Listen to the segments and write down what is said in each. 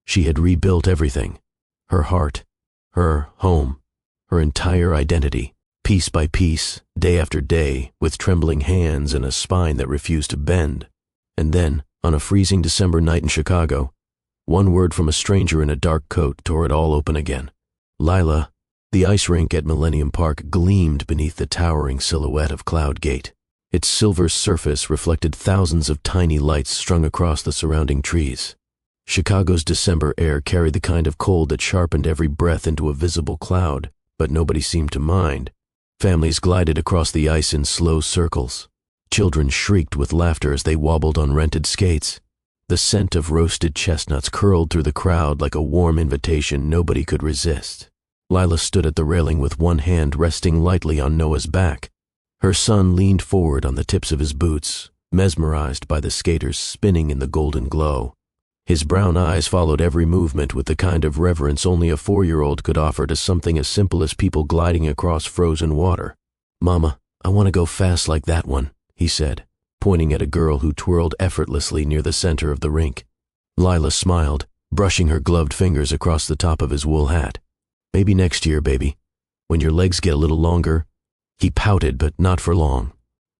She had rebuilt everything. Her heart, her home, her entire identity, piece by piece, day after day, with trembling hands and a spine that refused to bend. And then, on a freezing December night in Chicago, one word from a stranger in a dark coat tore it all open again. Lila. The ice rink at Millennium Park gleamed beneath the towering silhouette of Cloud Gate. Its silver surface reflected thousands of tiny lights strung across the surrounding trees. Chicago's December air carried the kind of cold that sharpened every breath into a visible cloud, but nobody seemed to mind. Families glided across the ice in slow circles. Children shrieked with laughter as they wobbled on rented skates. The scent of roasted chestnuts curled through the crowd like a warm invitation nobody could resist. Lila stood at the railing with one hand resting lightly on Noah's back. Her son leaned forward on the tips of his boots, mesmerized by the skaters spinning in the golden glow. His brown eyes followed every movement with the kind of reverence only a 4-year-old could offer to something as simple as people gliding across frozen water. "Mama, I want to go fast like that one," he said, pointing at a girl who twirled effortlessly near the center of the rink. Lila smiled, brushing her gloved fingers across the top of his wool hat. "Maybe next year, baby, when your legs get a little longer." He pouted, but not for long.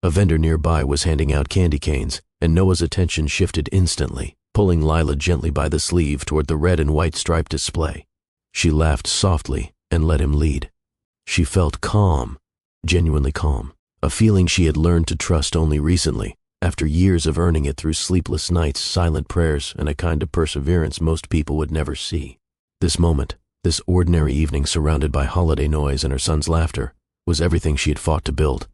A vendor nearby was handing out candy canes, and Noah's attention shifted instantly, pulling Lila gently by the sleeve toward the red and white striped display. She laughed softly and let him lead. She felt calm, genuinely calm, a feeling she had learned to trust only recently, after years of earning it through sleepless nights, silent prayers, and a kind of perseverance most people would never see. This moment, this ordinary evening surrounded by holiday noise and her son's laughter, was everything she had fought to build.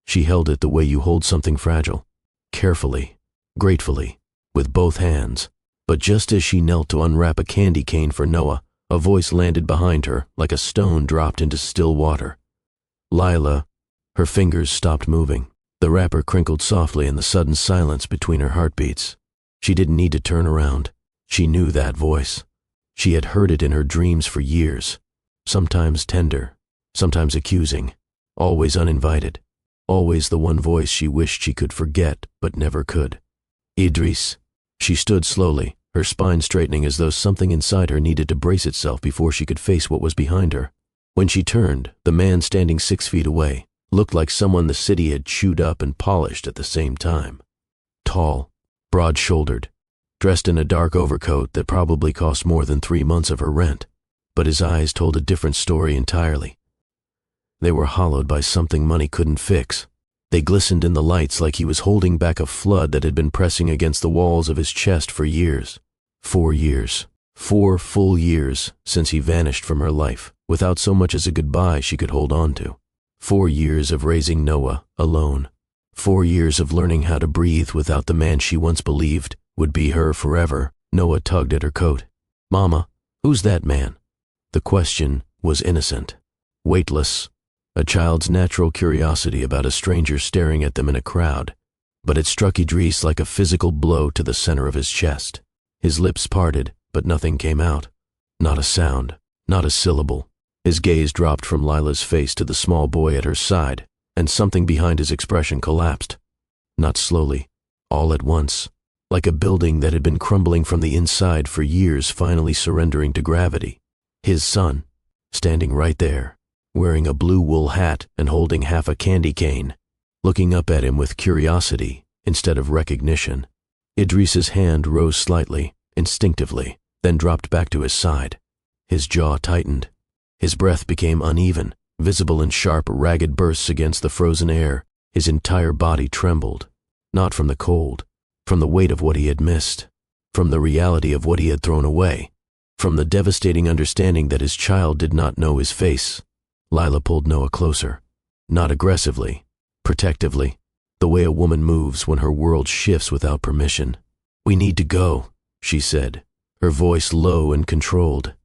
She held it the way you hold something fragile, carefully, gratefully, with both hands. But just as she knelt to unwrap a candy cane for Noah, a voice landed behind her like a stone dropped into still water. "Lila." Her fingers stopped moving. The wrapper crinkled softly in the sudden silence between her heartbeats. She didn't need to turn around. She knew that voice. She had heard it in her dreams for years, sometimes tender, sometimes accusing, always uninvited, always the one voice she wished she could forget but never could. "Idris." She stood slowly, her spine straightening as though something inside her needed to brace itself before she could face what was behind her. When she turned, the man standing 6 feet away looked like someone the city had chewed up and polished at the same time. Tall, broad-shouldered, dressed in a dark overcoat that probably cost more than 3 months of her rent, but his eyes told a different story entirely. They were hollowed by something money couldn't fix. They glistened in the lights like he was holding back a flood that had been pressing against the walls of his chest for years. 4 years. 4 full years since he vanished from her life, without so much as a goodbye she could hold on to. 4 years of raising Noah alone. 4 years of learning how to breathe without the man she once believed would be her forever. Noah tugged at her coat. "Mama, who's that man?" The question was innocent, weightless, a child's natural curiosity about a stranger staring at them in a crowd, but it struck Idris like a physical blow to the center of his chest. His lips parted, but nothing came out. Not a sound, not a syllable. His gaze dropped from Lila's face to the small boy at her side, and something behind his expression collapsed. Not slowly, all at once, like a building that had been crumbling from the inside for years finally surrendering to gravity. His son, standing right there, wearing a blue wool hat and holding half a candy cane, looking up at him with curiosity instead of recognition. Idris's hand rose slightly, instinctively, then dropped back to his side. His jaw tightened. His breath became uneven, visible in sharp, ragged bursts against the frozen air. His entire body trembled, not from the cold, from the weight of what he had missed, from the reality of what he had thrown away, from the devastating understanding that his child did not know his face. Lila pulled Noah closer, not aggressively, protectively, the way a woman moves when her world shifts without permission. "We need to go," she said, her voice low and controlled,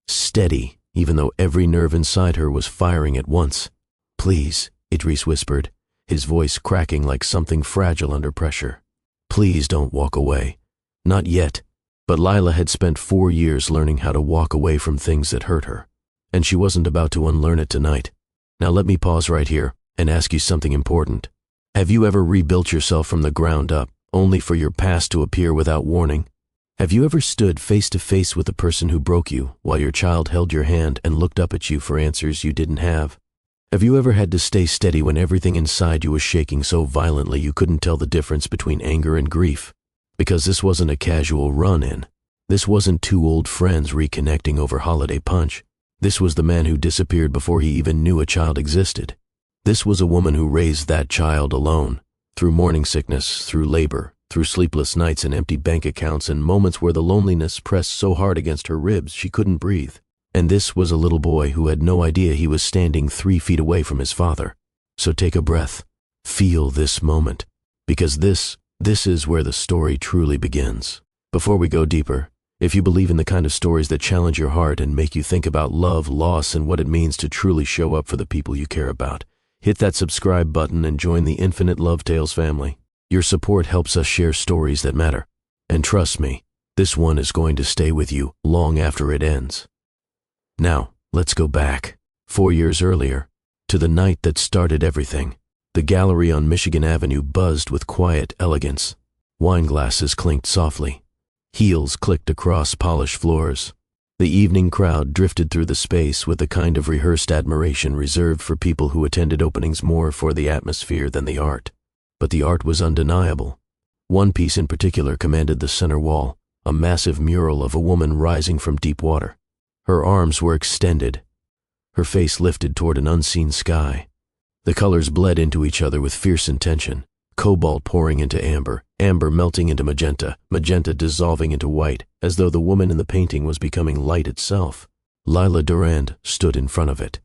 steady, even though every nerve inside her was firing at once. "Please," Idris whispered, his voice cracking like something fragile under pressure. "Please don't walk away. Not yet." But Lila had spent 4 years learning how to walk away from things that hurt her, and she wasn't about to unlearn it tonight. "Now let me pause right here and ask you something important. Have you ever rebuilt yourself from the ground up, only for your past to appear without warning?" Have you ever stood face to face with the person who broke you while your child held your hand and looked up at you for answers you didn't have? Have you ever had to stay steady when everything inside you was shaking so violently you couldn't tell the difference between anger and grief? Because this wasn't a casual run-in. This wasn't two old friends reconnecting over holiday punch. This was the man who disappeared before he even knew a child existed. This was a woman who raised that child alone, through morning sickness, through labor, through sleepless nights and empty bank accounts and moments where the loneliness pressed so hard against her ribs she couldn't breathe. And this was a little boy who had no idea he was standing 3 feet away from his father. So take a breath. Feel this moment. Because this is where the story truly begins. Before we go deeper, if you believe in the kind of stories that challenge your heart and make you think about love, loss, and what it means to truly show up for the people you care about, hit that subscribe button and join the Infinite Love Tales family. Your support helps us share stories that matter. And trust me, this one is going to stay with you long after it ends. Now, let's go back, 4 years earlier, to the night that started everything. The gallery on Michigan Avenue buzzed with quiet elegance. Wine glasses clinked softly. Heels clicked across polished floors. The evening crowd drifted through the space with the kind of rehearsed admiration reserved for people who attended openings more for the atmosphere than the art. But the art was undeniable. One piece in particular commanded the center wall, a massive mural of a woman rising from deep water. Her arms were extended, her face lifted toward an unseen sky. The colors bled into each other with fierce intention, cobalt pouring into amber, amber melting into magenta, magenta dissolving into white, as though the woman in the painting was becoming light itself. Lila Durand stood in front of it,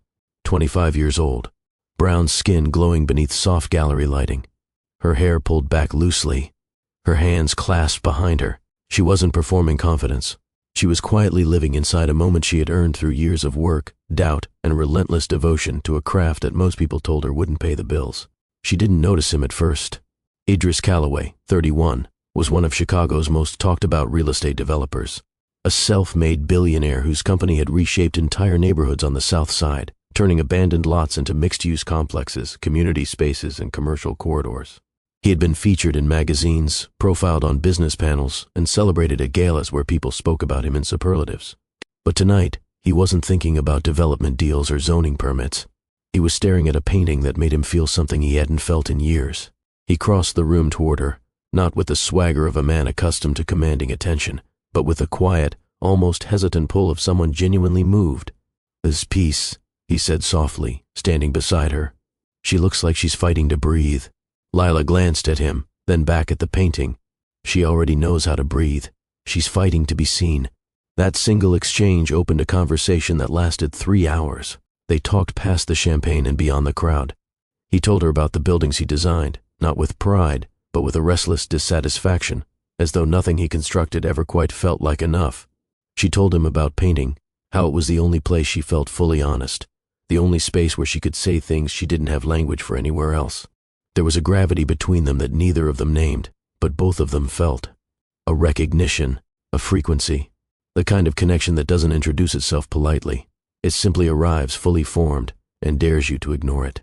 25 years old, brown skin glowing beneath soft gallery lighting. Her hair pulled back loosely, her hands clasped behind her. She wasn't performing confidence. She was quietly living inside a moment she had earned through years of work, doubt, and relentless devotion to a craft that most people told her wouldn't pay the bills. She didn't notice him at first. Idris Calloway, 31, was one of Chicago's most talked-about real estate developers. A self-made billionaire whose company had reshaped entire neighborhoods on the South Side, turning abandoned lots into mixed-use complexes, community spaces, and commercial corridors. He had been featured in magazines, profiled on business panels, and celebrated at galas where people spoke about him in superlatives. But tonight, he wasn't thinking about development deals or zoning permits. He was staring at a painting that made him feel something he hadn't felt in years. He crossed the room toward her, not with the swagger of a man accustomed to commanding attention, but with the quiet, almost hesitant pull of someone genuinely moved. "This piece," he said softly, standing beside her. "She looks like she's fighting to breathe." Lila glanced at him, then back at the painting. She already knows how to breathe. She's fighting to be seen. That single exchange opened a conversation that lasted 3 hours. They talked past the champagne and beyond the crowd. He told her about the buildings he designed, not with pride, but with a restless dissatisfaction, as though nothing he constructed ever quite felt like enough. She told him about painting, how it was the only place she felt fully honest, the only space where she could say things she didn't have language for anywhere else. There was a gravity between them that neither of them named, but both of them felt. A recognition, a frequency, the kind of connection that doesn't introduce itself politely. It simply arrives fully formed and dares you to ignore it.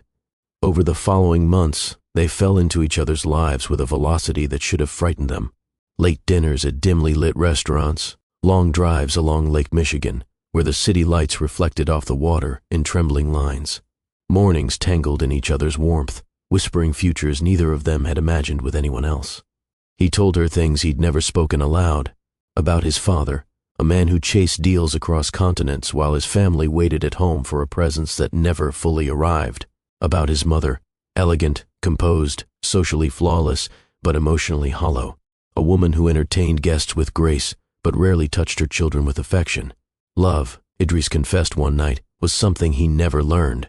Over the following months, they fell into each other's lives with a velocity that should have frightened them. Late dinners at dimly lit restaurants, long drives along Lake Michigan, where the city lights reflected off the water in trembling lines. Mornings tangled in each other's warmth, whispering futures neither of them had imagined with anyone else. He told her things he'd never spoken aloud, about his father, a man who chased deals across continents while his family waited at home for a presence that never fully arrived, about his mother, elegant, composed, socially flawless, but emotionally hollow, a woman who entertained guests with grace but rarely touched her children with affection. Love, Idris confessed one night, was something he never learned.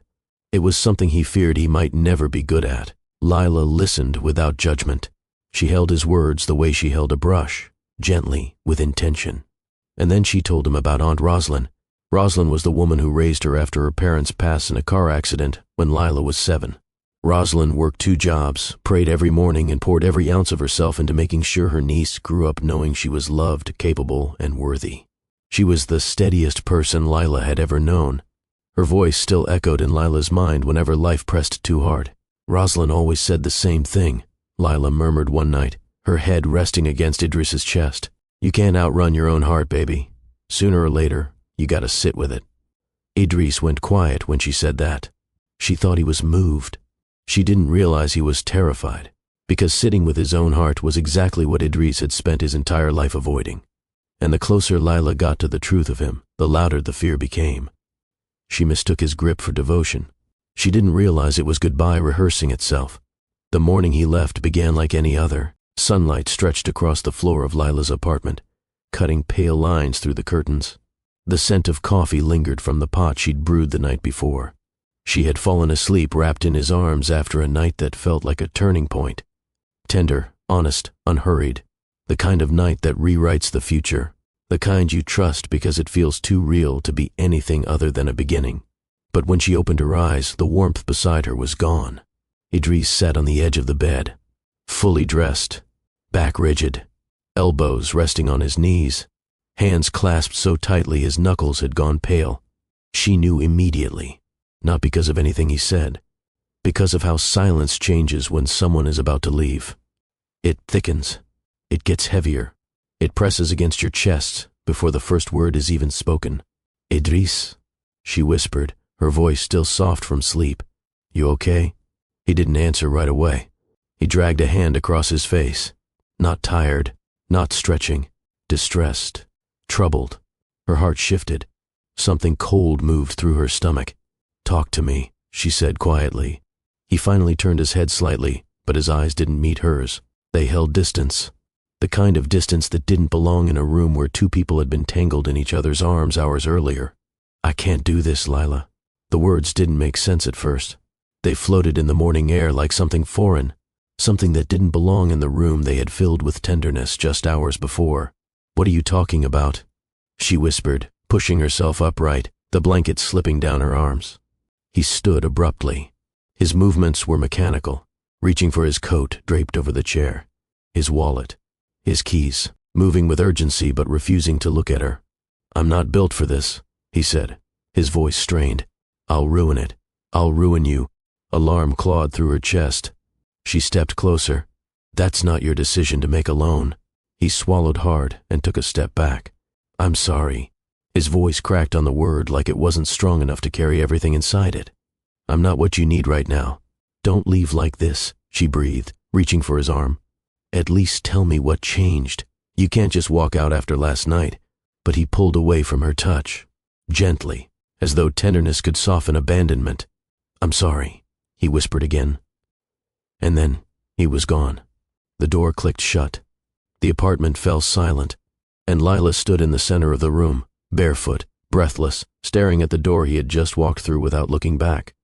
It was something he feared he might never be good at. Lila listened without judgment. She held his words the way she held a brush, gently, with intention. And then she told him about Aunt Roslyn. Roslyn was the woman who raised her after her parents passed in a car accident when Lila was 7. Roslyn worked 2 jobs, prayed every morning, and poured every ounce of herself into making sure her niece grew up knowing she was loved, capable, and worthy. She was the steadiest person Lila had ever known. Her voice still echoed in Lila's mind whenever life pressed too hard. "Roslyn always said the same thing," Lila murmured one night, her head resting against Idris's chest. You can't outrun your own heart, baby. Sooner or later, you gotta sit with it. Idris went quiet when she said that. She thought he was moved. She didn't realize he was terrified, because sitting with his own heart was exactly what Idris had spent his entire life avoiding. And the closer Lila got to the truth of him, the louder the fear became. She mistook his grip for devotion. She didn't realize it was goodbye rehearsing itself. The morning he left began like any other. Sunlight stretched across the floor of Lila's apartment, cutting pale lines through the curtains. The scent of coffee lingered from the pot she'd brewed the night before. She had fallen asleep wrapped in his arms after a night that felt like a turning point. Tender, honest, unhurried. The kind of night that rewrites the future. The kind you trust because it feels too real to be anything other than a beginning. But when she opened her eyes, the warmth beside her was gone. Idris sat on the edge of the bed, fully dressed, back rigid, elbows resting on his knees, hands clasped so tightly his knuckles had gone pale. She knew immediately, not because of anything he said, because of how silence changes when someone is about to leave. It thickens. It gets heavier. It presses against your chest before the first word is even spoken. "Idris," she whispered, her voice still soft from sleep. "You okay?" He didn't answer right away. He dragged a hand across his face. Not tired, not stretching, distressed, troubled. Her heart shifted. Something cold moved through her stomach. "Talk to me," she said quietly. He finally turned his head slightly, but his eyes didn't meet hers. They held distance. The kind of distance that didn't belong in a room where two people had been tangled in each other's arms hours earlier. "I can't do this, Lila." The words didn't make sense at first. They floated in the morning air like something foreign, something that didn't belong in the room they had filled with tenderness just hours before. "What are you talking about?" she whispered, pushing herself upright, the blanket slipping down her arms. He stood abruptly. His movements were mechanical, reaching for his coat draped over the chair, his wallet, his keys, moving with urgency but refusing to look at her. "I'm not built for this," he said, his voice strained. "I'll ruin it. I'll ruin you." Alarm clawed through her chest. She stepped closer. "That's not your decision to make alone." He swallowed hard and took a step back. "I'm sorry." His voice cracked on the word like it wasn't strong enough to carry everything inside it. "I'm not what you need right now. Don't leave like this," she breathed, reaching for his arm. "At least tell me what changed. You can't just walk out after last night." But he pulled away from her touch, gently, as though tenderness could soften abandonment. "I'm sorry," he whispered again. And then he was gone. The door clicked shut. The apartment fell silent, and Lila stood in the center of the room, barefoot, breathless, staring at the door he had just walked through without looking back.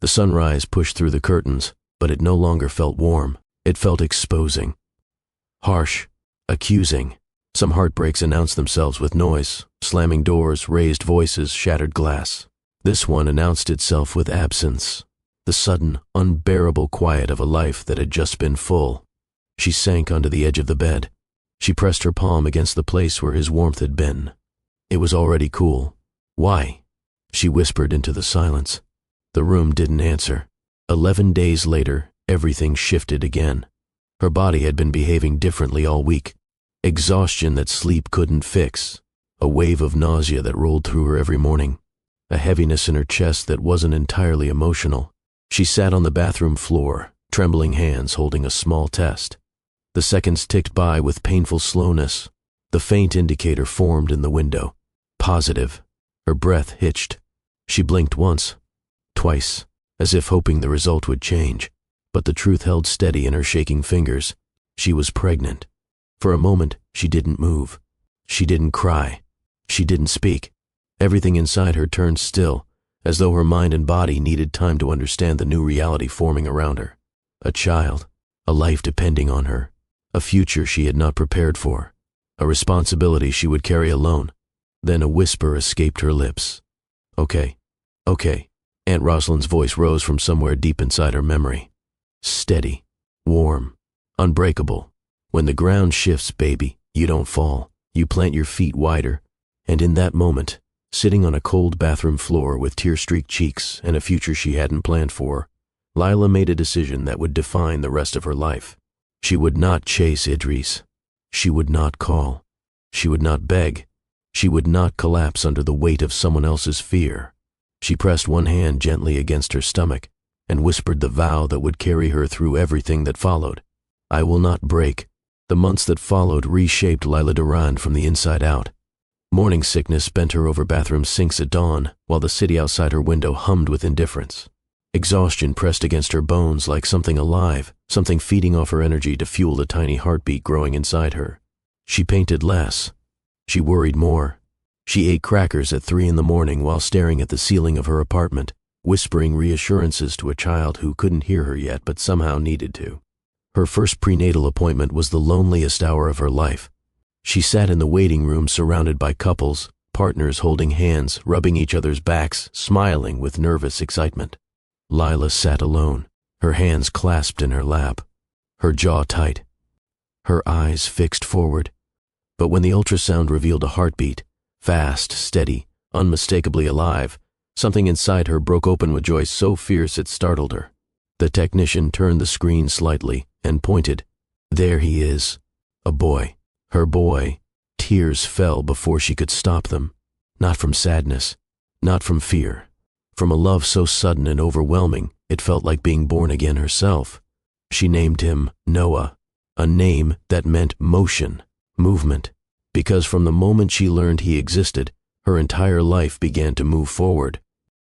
The sunrise pushed through the curtains, but it no longer felt warm. It felt exposing. Harsh, accusing. Some heartbreaks announced themselves with noise, slamming doors, raised voices, shattered glass. This one announced itself with absence, the sudden, unbearable quiet of a life that had just been full. She sank onto the edge of the bed. She pressed her palm against the place where his warmth had been. It was already cool. "Why?" she whispered into the silence. The room didn't answer. 11 days later, everything shifted again. Her body had been behaving differently all week. Exhaustion that sleep couldn't fix. A wave of nausea that rolled through her every morning. A heaviness in her chest that wasn't entirely emotional. She sat on the bathroom floor, trembling hands holding a small test. The seconds ticked by with painful slowness. The faint indicator formed in the window. Positive. Her breath hitched. She blinked once, twice, as if hoping the result would change. But the truth held steady in her shaking fingers. She was pregnant. For a moment, she didn't move. She didn't cry. She didn't speak. Everything inside her turned still, as though her mind and body needed time to understand the new reality forming around her. A child, a life depending on her, a future she had not prepared for, a responsibility she would carry alone. Then a whisper escaped her lips. "Okay, okay." Aunt Rosalind's voice rose from somewhere deep inside her memory. Steady, warm, unbreakable. "When the ground shifts, baby, you don't fall. You plant your feet wider." And in that moment, sitting on a cold bathroom floor with tear-streaked cheeks and a future she hadn't planned for, Lila made a decision that would define the rest of her life. She would not chase Idris. She would not call. She would not beg. She would not collapse under the weight of someone else's fear. She pressed one hand gently against her stomach and whispered the vow that would carry her through everything that followed. I will not break. The months that followed reshaped Lila Durand from the inside out. Morning sickness bent her over bathroom sinks at dawn, while the city outside her window hummed with indifference. Exhaustion pressed against her bones like something alive, something feeding off her energy to fuel the tiny heartbeat growing inside her. She painted less. She worried more. She ate crackers at 3 a.m. while staring at the ceiling of her apartment, whispering reassurances to a child who couldn't hear her yet but somehow needed to. Her first prenatal appointment was the loneliest hour of her life. She sat in the waiting room surrounded by couples, partners holding hands, rubbing each other's backs, smiling with nervous excitement. Lila sat alone, her hands clasped in her lap, her jaw tight, her eyes fixed forward. But when the ultrasound revealed a heartbeat, fast, steady, unmistakably alive, something inside her broke open with joy so fierce it startled her. The technician turned the screen slightly and pointed. There he is, a boy. Her boy. Tears fell before she could stop them. Not from sadness, not from fear. From a love so sudden and overwhelming, it felt like being born again herself. She named him Noah, a name that meant motion, movement, because from the moment she learned he existed, her entire life began to move forward.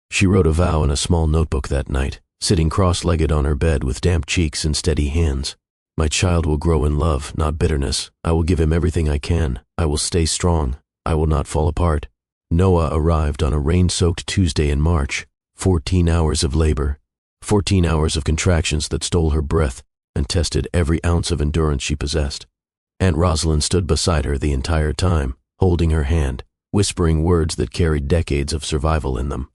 She wrote a vow in a small notebook that night, sitting cross-legged on her bed with damp cheeks and steady hands. My child will grow in love, not bitterness. I will give him everything I can. I will stay strong. I will not fall apart. Noah arrived on a rain-soaked Tuesday in March. 14 hours of labor, 14 hours of contractions that stole her breath and tested every ounce of endurance she possessed. Aunt Rosalind stood beside her the entire time, holding her hand, whispering words that carried decades of survival in them.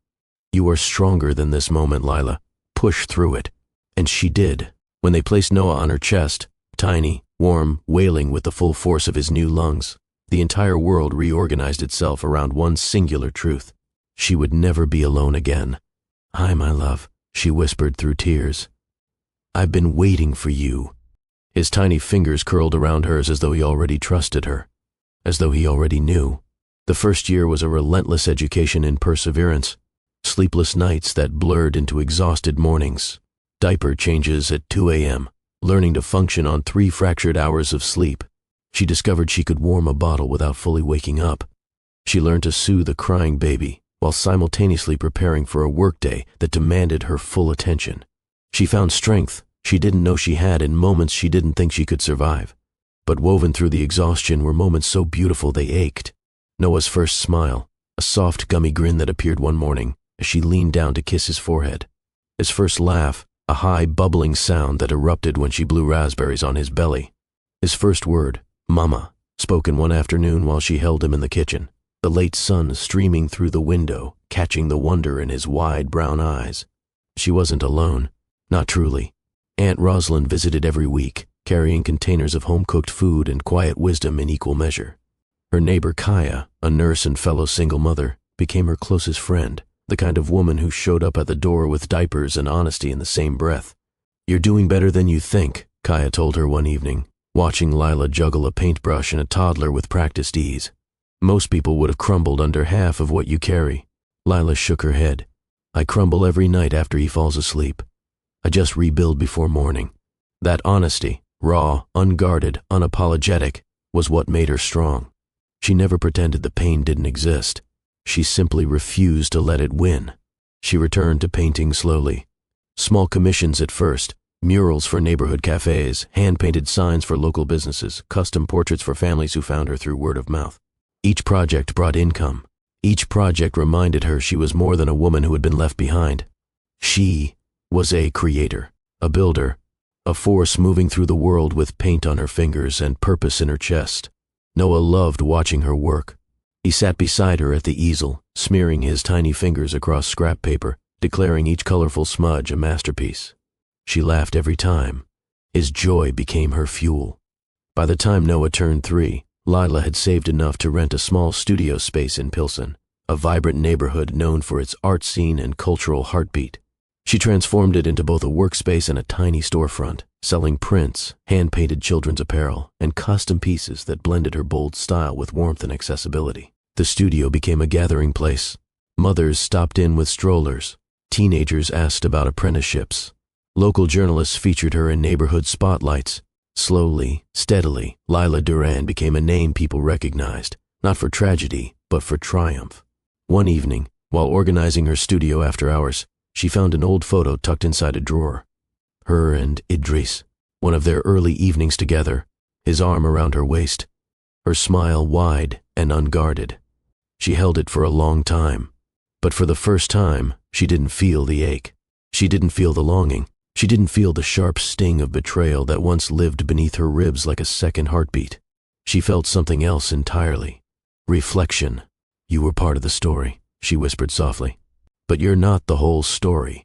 You are stronger than this moment, Lila. Push through it. And she did. When they placed Noah on her chest, tiny, warm, wailing with the full force of his new lungs, the entire world reorganized itself around one singular truth. She would never be alone again. Hi, my love, she whispered through tears. I've been waiting for you. His tiny fingers curled around hers as though he already trusted her, as though he already knew. The first year was a relentless education in perseverance. Sleepless nights that blurred into exhausted mornings. Diaper changes at 2 a.m., learning to function on 3 fractured hours of sleep. She discovered she could warm a bottle without fully waking up. She learned to soothe a crying baby, while simultaneously preparing for a workday that demanded her full attention. She found strength she didn't know she had in moments she didn't think she could survive. But woven through the exhaustion were moments so beautiful they ached. Noah's first smile, a soft gummy grin that appeared one morning as she leaned down to kiss his forehead. His first laugh, a high bubbling sound that erupted when she blew raspberries on his belly. His first word, Mama, spoken one afternoon while she held him in the kitchen. The late sun streaming through the window, catching the wonder in his wide brown eyes. She wasn't alone, not truly. Aunt Rosalind visited every week, carrying containers of home-cooked food and quiet wisdom in equal measure. Her neighbor Kaya, a nurse and fellow single mother, became her closest friend, the kind of woman who showed up at the door with diapers and honesty in the same breath. You're doing better than you think, Kaya told her one evening, watching Lila juggle a paintbrush and a toddler with practiced ease. Most people would have crumbled under half of what you carry. Lila shook her head. I crumble every night after he falls asleep. I just rebuild before morning. That honesty, raw, unguarded, unapologetic, was what made her strong. She never pretended the pain didn't exist. She simply refused to let it win. She returned to painting slowly. Small commissions at first, murals for neighborhood cafes, hand-painted signs for local businesses, custom portraits for families who found her through word of mouth. Each project brought income. Each project reminded her she was more than a woman who had been left behind. She was a creator, a builder, a force moving through the world with paint on her fingers and purpose in her chest. Noah loved watching her work. He sat beside her at the easel, smearing his tiny fingers across scrap paper, declaring each colorful smudge a masterpiece. She laughed every time. His joy became her fuel. By the time Noah turned 3, Lila had saved enough to rent a small studio space in Pilsen, a vibrant neighborhood known for its art scene and cultural heartbeat. She transformed it into both a workspace and a tiny storefront, selling prints, hand-painted children's apparel, and custom pieces that blended her bold style with warmth and accessibility. The studio became a gathering place. Mothers stopped in with strollers. Teenagers asked about apprenticeships. Local journalists featured her in neighborhood spotlights. Slowly, steadily, Lila Duran became a name people recognized, not for tragedy, but for triumph. One evening, while organizing her studio after hours, she found an old photo tucked inside a drawer. Her and Idris, one of their early evenings together, his arm around her waist, her smile wide and unguarded. She held it for a long time, but for the first time, she didn't feel the ache. She didn't feel the longing. She didn't feel the sharp sting of betrayal that once lived beneath her ribs like a second heartbeat. She felt something else entirely. Reflection. "You were part of the story," she whispered softly. "But you're not the whole story."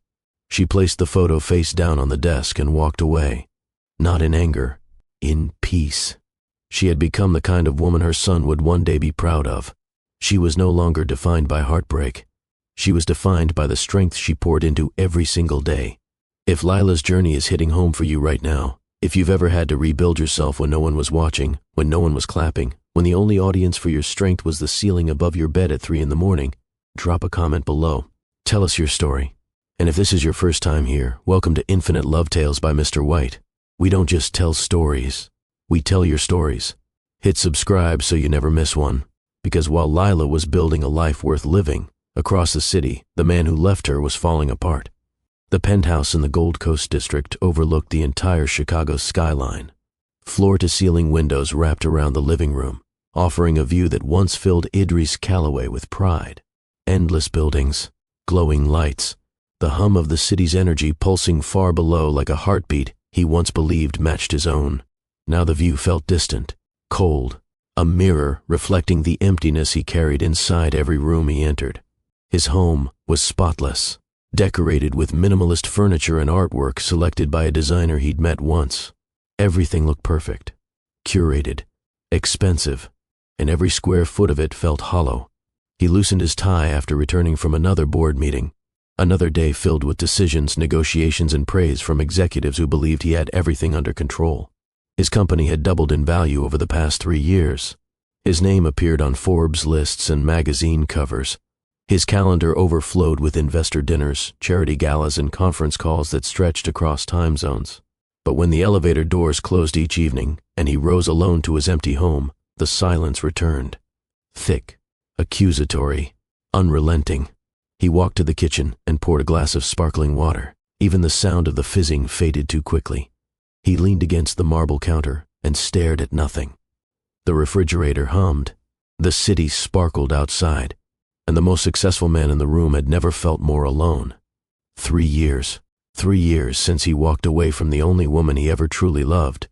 She placed the photo face down on the desk and walked away. Not in anger, in peace. She had become the kind of woman her son would one day be proud of. She was no longer defined by heartbreak. She was defined by the strength she poured into every single day. If Lila's journey is hitting home for you right now, if you've ever had to rebuild yourself when no one was watching, when no one was clapping, when the only audience for your strength was the ceiling above your bed at 3 in the morning, drop a comment below. Tell us your story. And if this is your first time here, welcome to Infinite Love Tales by Mr. White. We don't just tell stories, we tell your stories. Hit subscribe so you never miss one. Because while Lila was building a life worth living, across the city, the man who left her was falling apart. The penthouse in the Gold Coast district overlooked the entire Chicago skyline. Floor-to-ceiling windows wrapped around the living room, offering a view that once filled Idris Calloway with pride. Endless buildings, glowing lights, the hum of the city's energy pulsing far below like a heartbeat he once believed matched his own. Now the view felt distant, cold, a mirror reflecting the emptiness he carried inside every room he entered. His home was spotless, decorated with minimalist furniture and artwork selected by a designer he'd met once. Everything looked perfect, curated, expensive, and every square foot of it felt hollow. He loosened his tie after returning from another board meeting, another day filled with decisions, negotiations, and praise from executives who believed he had everything under control. His company had doubled in value over the past 3 years. His name appeared on Forbes lists and magazine covers. His calendar overflowed with investor dinners, charity galas, and conference calls that stretched across time zones. But when the elevator doors closed each evening and he rose alone to his empty home, the silence returned. Thick, accusatory, unrelenting. He walked to the kitchen and poured a glass of sparkling water. Even the sound of the fizzing faded too quickly. He leaned against the marble counter and stared at nothing. The refrigerator hummed. The city sparkled outside. And the most successful man in the room had never felt more alone. 3 years. 3 years since he walked away from the only woman he ever truly loved.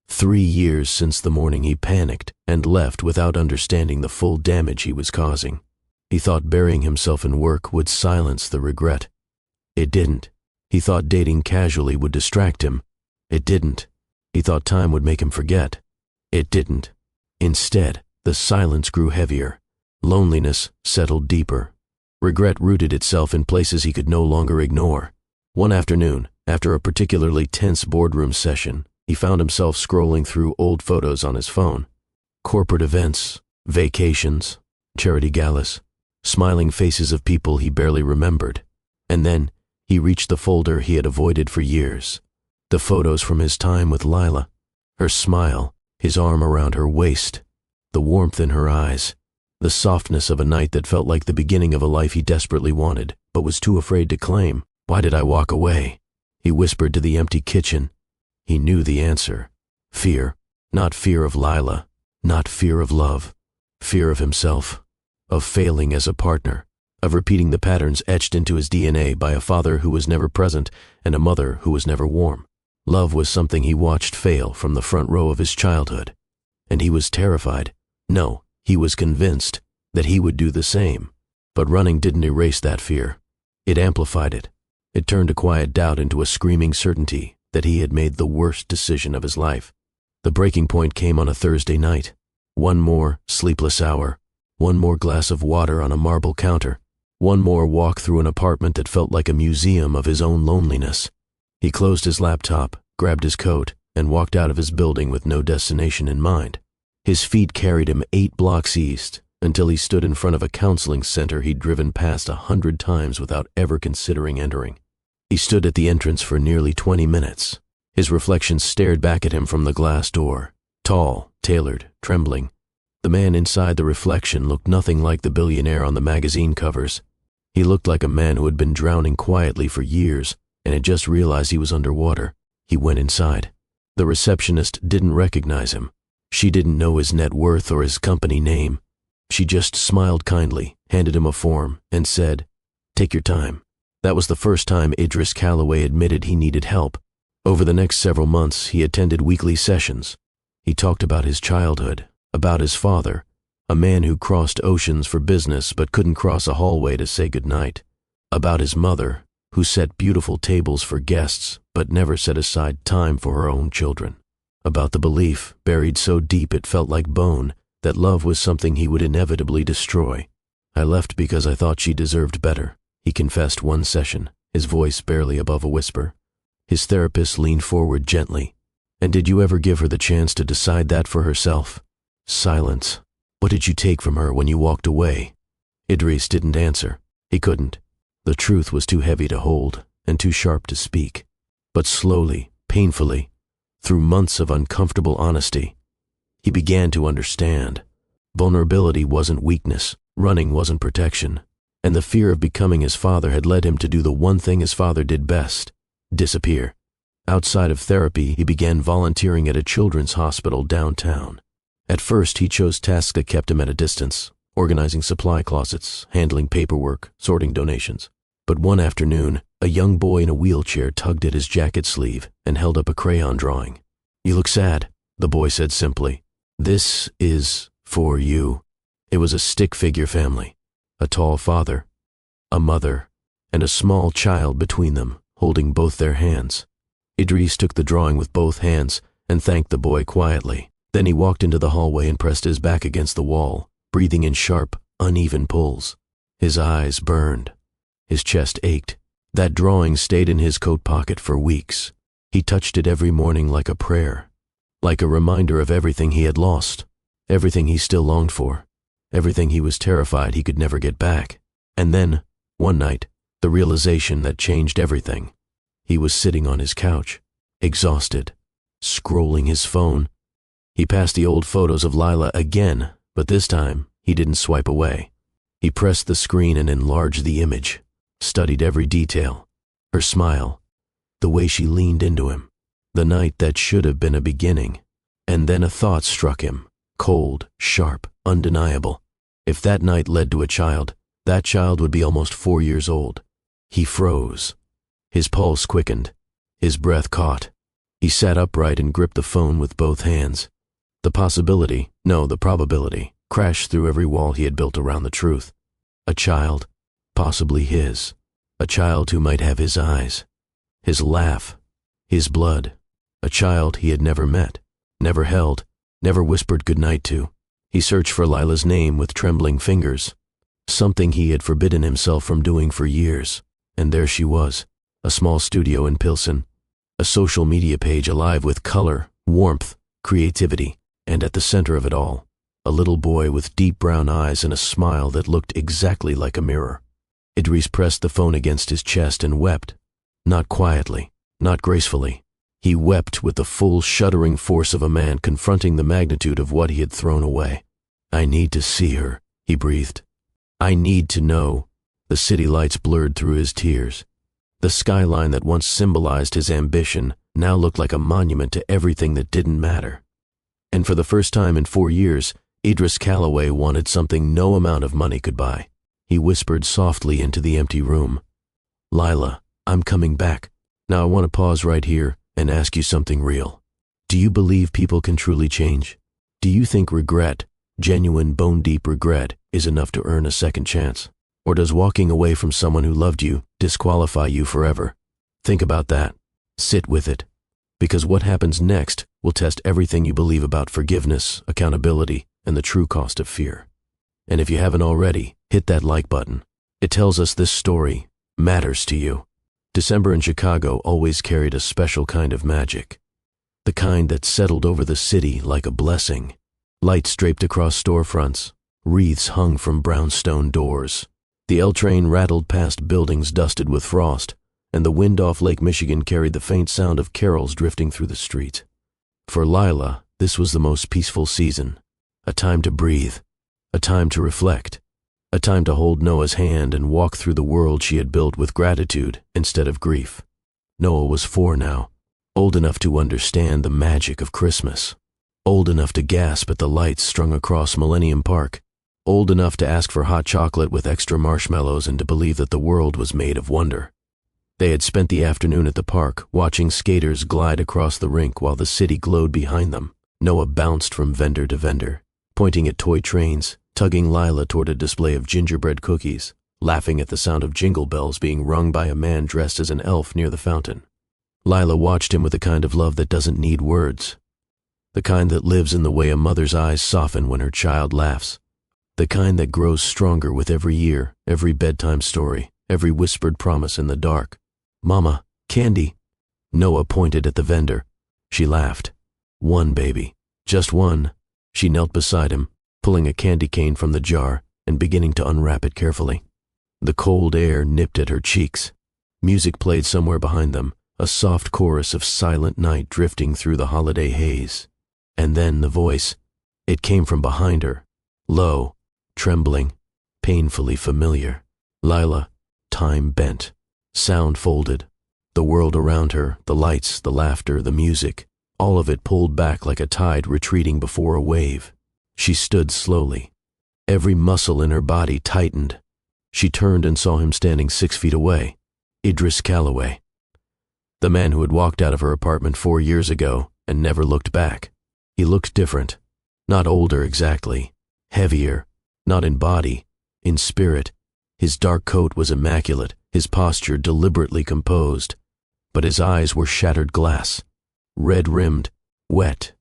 3 years since the morning he panicked and left without understanding the full damage he was causing. He thought burying himself in work would silence the regret. It didn't. He thought dating casually would distract him. It didn't. He thought time would make him forget. It didn't. Instead, the silence grew heavier. Loneliness settled deeper. Regret rooted itself in places he could no longer ignore. One afternoon, after a particularly tense boardroom session, he found himself scrolling through old photos on his phone. Corporate events, vacations, charity galas, smiling faces of people he barely remembered. And then he reached the folder he had avoided for years. The photos from his time with Lila. Her smile, his arm around her waist, the warmth in her eyes. The softness of a night that felt like the beginning of a life he desperately wanted, but was too afraid to claim. Why did I walk away? He whispered to the empty kitchen. He knew the answer. Fear. Not fear of Lila. Not fear of love. Fear of himself. Of failing as a partner. Of repeating the patterns etched into his DNA by a father who was never present and a mother who was never warm. Love was something he watched fail from the front row of his childhood. And he was terrified. No. He was convinced that he would do the same, but running didn't erase that fear. It amplified it. It turned a quiet doubt into a screaming certainty that he had made the worst decision of his life. The breaking point came on a Thursday night. One more sleepless hour, one more glass of water on a marble counter, one more walk through an apartment that felt like a museum of his own loneliness. He closed his laptop, grabbed his coat, and walked out of his building with no destination in mind. His feet carried him 8 blocks east, until he stood in front of a counseling center he'd driven past 100 times without ever considering entering. He stood at the entrance for nearly 20 minutes. His reflection stared back at him from the glass door, tall, tailored, trembling. The man inside the reflection looked nothing like the billionaire on the magazine covers. He looked like a man who had been drowning quietly for years and had just realized he was underwater. He went inside. The receptionist didn't recognize him. She didn't know his net worth or his company name. She just smiled kindly, handed him a form, and said, "Take your time." That was the first time Idris Calloway admitted he needed help. Over the next several months, he attended weekly sessions. He talked about his childhood, about his father, a man who crossed oceans for business but couldn't cross a hallway to say goodnight, about his mother, who set beautiful tables for guests but never set aside time for her own children, about the belief, buried so deep it felt like bone, that love was something he would inevitably destroy. "I left because I thought she deserved better," he confessed one session, his voice barely above a whisper. His therapist leaned forward gently. "And did you ever give her the chance to decide that for herself?" Silence. "What did you take from her when you walked away?" Idris didn't answer. He couldn't. The truth was too heavy to hold and too sharp to speak. But slowly, painfully, through months of uncomfortable honesty, he began to understand. Vulnerability wasn't weakness, running wasn't protection, and the fear of becoming his father had led him to do the one thing his father did best: disappear. Outside of therapy, he began volunteering at a children's hospital downtown. At first, he chose tasks that kept him at a distance, organizing supply closets, handling paperwork, sorting donations. But one afternoon, a young boy in a wheelchair tugged at his jacket sleeve and held up a crayon drawing. "You look sad," the boy said simply. "This is for you." It was a stick figure family, a tall father, a mother, and a small child between them, holding both their hands. Idris took the drawing with both hands and thanked the boy quietly. Then he walked into the hallway and pressed his back against the wall, breathing in sharp, uneven pulls. His eyes burned. His chest ached. That drawing stayed in his coat pocket for weeks. He touched it every morning like a prayer, like a reminder of everything he had lost, everything he still longed for, everything he was terrified he could never get back. And then, one night, the realization that changed everything. He was sitting on his couch, exhausted, scrolling his phone. He passed the old photos of Lila again, but this time, he didn't swipe away. He pressed the screen and enlarged the image, studied every detail. Her smile, the way she leaned into him, the night that should have been a beginning. And then a thought struck him, cold, sharp, undeniable. If that night led to a child, that child would be almost 4 years old. He froze. His pulse quickened. His breath caught. He sat upright and gripped the phone with both hands. The probability, crashed through every wall he had built around the truth. A child, possibly his. A child who might have his eyes, his laugh, his blood. A child he had never met, never held, never whispered goodnight to. He searched for Lila's name with trembling fingers, something he had forbidden himself from doing for years. And there she was, a small studio in Pilsen, a social media page alive with color, warmth, creativity, and at the center of it all, a little boy with deep brown eyes and a smile that looked exactly like a mirror. Idris pressed the phone against his chest and wept. Not quietly, not gracefully. He wept with the full, shuddering force of a man confronting the magnitude of what he had thrown away. "I need to see her," he breathed. "I need to know." The city lights blurred through his tears. The skyline that once symbolized his ambition now looked like a monument to everything that didn't matter. And for the first time in 4 years, Idris Calloway wanted something no amount of money could buy. He whispered softly into the empty room, "Lila, I'm coming back. Now I want to pause right here and ask you something real. Do you believe people can truly change? Do you think regret, genuine bone-deep regret, is enough to earn a second chance? Or does walking away from someone who loved you disqualify you forever? Think about that. Sit with it. Because what happens next will test everything you believe about forgiveness, accountability, and the true cost of fear. And if you haven't already, hit that like button. It tells us this story matters to you. December in Chicago always carried a special kind of magic. The kind that settled over the city like a blessing. Lights draped across storefronts, wreaths hung from brownstone doors. The L train rattled past buildings dusted with frost, and the wind off Lake Michigan carried the faint sound of carols drifting through the street. For Lila, this was the most peaceful season, a time to breathe, a time to reflect, a time to hold Noah's hand and walk through the world she had built with gratitude instead of grief. Noah was 4 now, old enough to understand the magic of Christmas, old enough to gasp at the lights strung across Millennium Park, old enough to ask for hot chocolate with extra marshmallows and to believe that the world was made of wonder. They had spent the afternoon at the park, watching skaters glide across the rink while the city glowed behind them. Noah bounced from vendor to vendor, pointing at toy trains, tugging Lila toward a display of gingerbread cookies, laughing at the sound of jingle bells being rung by a man dressed as an elf near the fountain. Lila watched him with the kind of love that doesn't need words, the kind that lives in the way a mother's eyes soften when her child laughs, the kind that grows stronger with every year, every bedtime story, every whispered promise in the dark. "Mama, candy." Noah pointed at the vendor. She laughed. "One, baby. Just one." She knelt beside him, pulling a candy cane from the jar and beginning to unwrap it carefully. The cold air nipped at her cheeks. Music played somewhere behind them, a soft chorus of Silent Night drifting through the holiday haze. And then the voice. It came from behind her, low, trembling, painfully familiar. "Lila." Time bent. Sound folded. The world around her, the lights, the laughter, the music, all of it pulled back like a tide retreating before a wave. She stood slowly. Every muscle in her body tightened. She turned and saw him standing 6 feet away. Idris Calloway. The man who had walked out of her apartment 4 years ago and never looked back. He looked different. Not older exactly. Heavier. Not in body. In spirit. His dark coat was immaculate, his posture deliberately composed. But his eyes were shattered glass. Red-rimmed. Wet.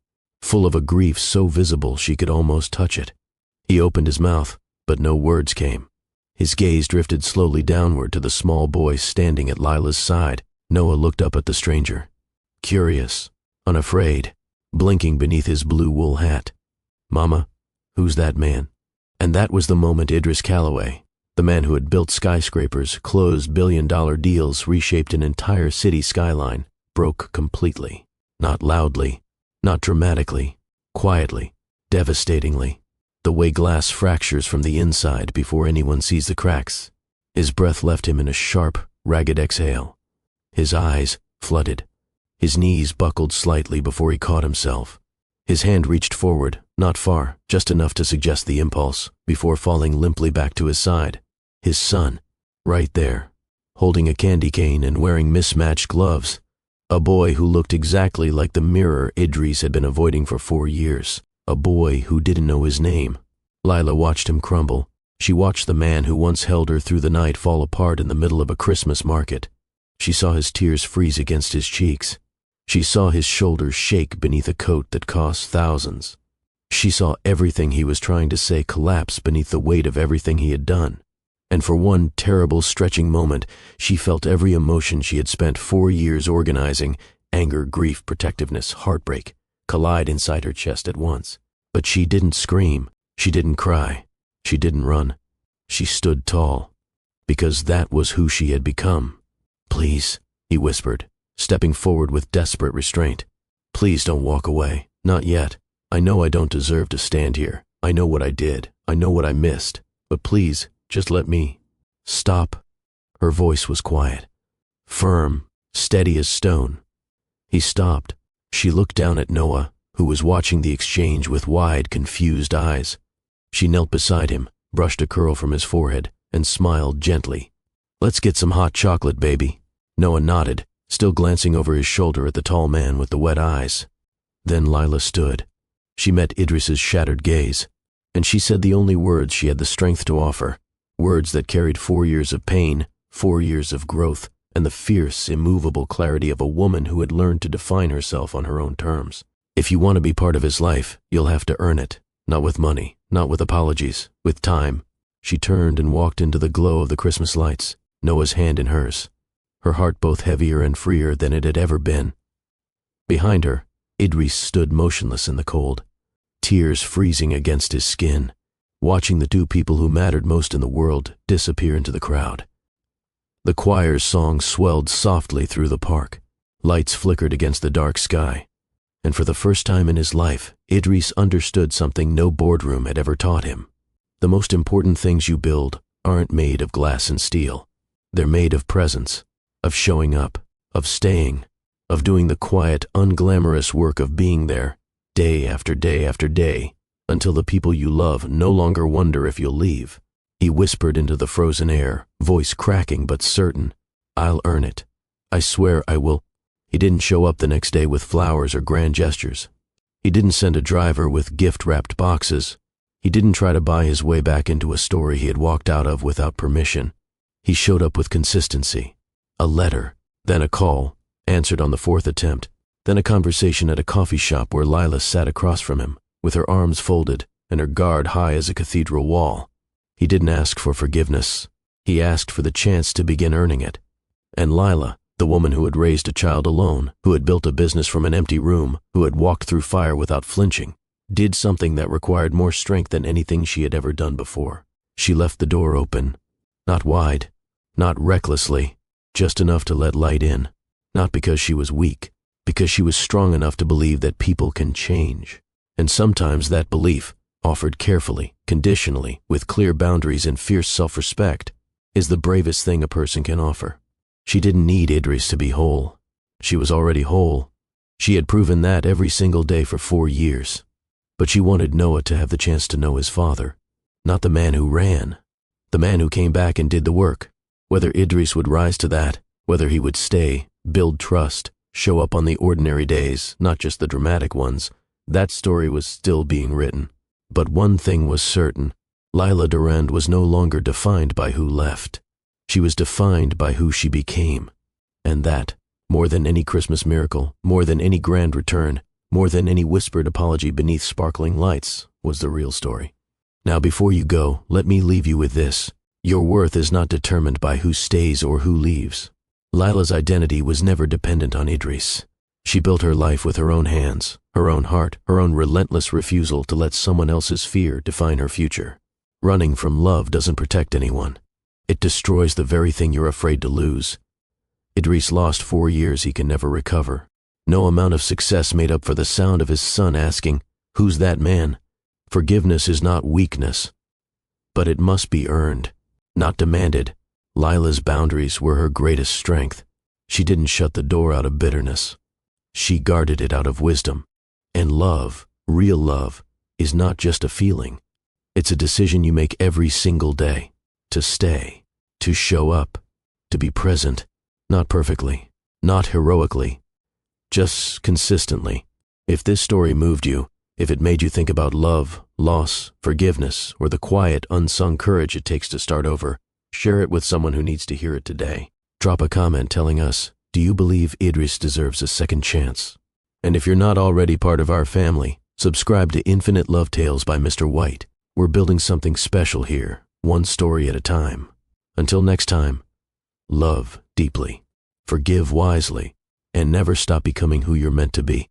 Full of a grief so visible she could almost touch it. He opened his mouth, but no words came. His gaze drifted slowly downward to the small boy standing at Lila's side. Noah looked up at the stranger. Curious, unafraid, blinking beneath his blue wool hat. "Mama, who's that man?" And that was the moment Idris Calloway, the man who had built skyscrapers, closed billion-dollar deals, reshaped an entire city skyline, broke completely. Not loudly, not dramatically, quietly, devastatingly, the way glass fractures from the inside before anyone sees the cracks. His breath left him in a sharp, ragged exhale. His eyes flooded. His knees buckled slightly before he caught himself. His hand reached forward, not far, just enough to suggest the impulse, before falling limply back to his side. His son, right there, holding a candy cane and wearing mismatched gloves. A boy who looked exactly like the mirror Idris had been avoiding for 4 years. A boy who didn't know his name. Lila watched him crumble. She watched the man who once held her through the night fall apart in the middle of a Christmas market. She saw his tears freeze against his cheeks. She saw his shoulders shake beneath a coat that cost thousands. She saw everything he was trying to say collapse beneath the weight of everything he had done. And for one terrible stretching moment, she felt every emotion she had spent 4 years organizing, anger, grief, protectiveness, heartbreak, collide inside her chest at once. But she didn't scream. She didn't cry. She didn't run. She stood tall. Because that was who she had become. "Please," he whispered, stepping forward with desperate restraint. "Please don't walk away. Not yet. I know I don't deserve to stand here. I know what I did. I know what I missed. But please, just let me." "Stop." Her voice was quiet, firm, steady as stone. He stopped. She looked down at Noah, who was watching the exchange with wide, confused eyes. She knelt beside him, brushed a curl from his forehead, and smiled gently. "Let's get some hot chocolate, baby." Noah nodded, still glancing over his shoulder at the tall man with the wet eyes. Then Lila stood. She met Idris's shattered gaze, and she said the only words she had the strength to offer, words that carried 4 years of pain, 4 years of growth, and the fierce, immovable clarity of a woman who had learned to define herself on her own terms. "If you want to be part of his life, you'll have to earn it. Not with money, not with apologies, with time." She turned and walked into the glow of the Christmas lights, Noah's hand in hers. her heart both heavier and freer than it had ever been. Behind her, Idris stood motionless in the cold, tears freezing against his skin, watching the two people who mattered most in the world disappear into the crowd. The choir's song swelled softly through the park. Lights flickered against the dark sky, and for the first time in his life, Idris understood something no boardroom had ever taught him. The most important things you build aren't made of glass and steel. They're made of presence, of showing up, of staying, of doing the quiet, unglamorous work of being there, day after day after day, until the people you love no longer wonder if you'll leave. He whispered into the frozen air, voice cracking but certain, "I'll earn it. I swear I will." He didn't show up the next day with flowers or grand gestures. He didn't send a driver with gift-wrapped boxes. He didn't try to buy his way back into a story he had walked out of without permission. He showed up with consistency. A letter, then a call, answered on the fourth attempt, then a conversation at a coffee shop where Lila sat across from him, with her arms folded and her guard high as a cathedral wall. He didn't ask for forgiveness. He asked for the chance to begin earning it. And Lila, the woman who had raised a child alone, who had built a business from an empty room, who had walked through fire without flinching, did something that required more strength than anything she had ever done before. She left the door open, not wide, not recklessly, just enough to let light in, not because she was weak, because she was strong enough to believe that people can change. And sometimes that belief, offered carefully, conditionally, with clear boundaries and fierce self-respect, is the bravest thing a person can offer. She didn't need Idris to be whole. She was already whole. She had proven that every single day for 4 years. But she wanted Noah to have the chance to know his father, not the man who ran, the man who came back and did the work. Whether Idris would rise to that, whether he would stay, build trust, show up on the ordinary days, not just the dramatic ones, that story was still being written. But one thing was certain: Lila Durand was no longer defined by who left. She was defined by who she became. And that, more than any Christmas miracle, more than any grand return, more than any whispered apology beneath sparkling lights, was the real story. Now before you go, let me leave you with this. Your worth is not determined by who stays or who leaves. Lila's identity was never dependent on Idris. She built her life with her own hands, her own heart, her own relentless refusal to let someone else's fear define her future. Running from love doesn't protect anyone. It destroys the very thing you're afraid to lose. Idris lost 4 years he can never recover. No amount of success made up for the sound of his son asking, "Who's that man?" Forgiveness is not weakness, but it must be earned, not demanded. Lila's boundaries were her greatest strength. She didn't shut the door out of bitterness. She guarded it out of wisdom. And love, real love, is not just a feeling. It's a decision you make every single day. To stay, to show up, to be present, not perfectly, not heroically, just consistently. If this story moved you, if it made you think about love, loss, forgiveness, or the quiet, unsung courage it takes to start over, share it with someone who needs to hear it today. Drop a comment telling us, do you believe Idris deserves a second chance? And if you're not already part of our family, subscribe to Infinite Love Tales by Mr. White. We're building something special here, one story at a time. Until next time, love deeply, forgive wisely, and never stop becoming who you're meant to be.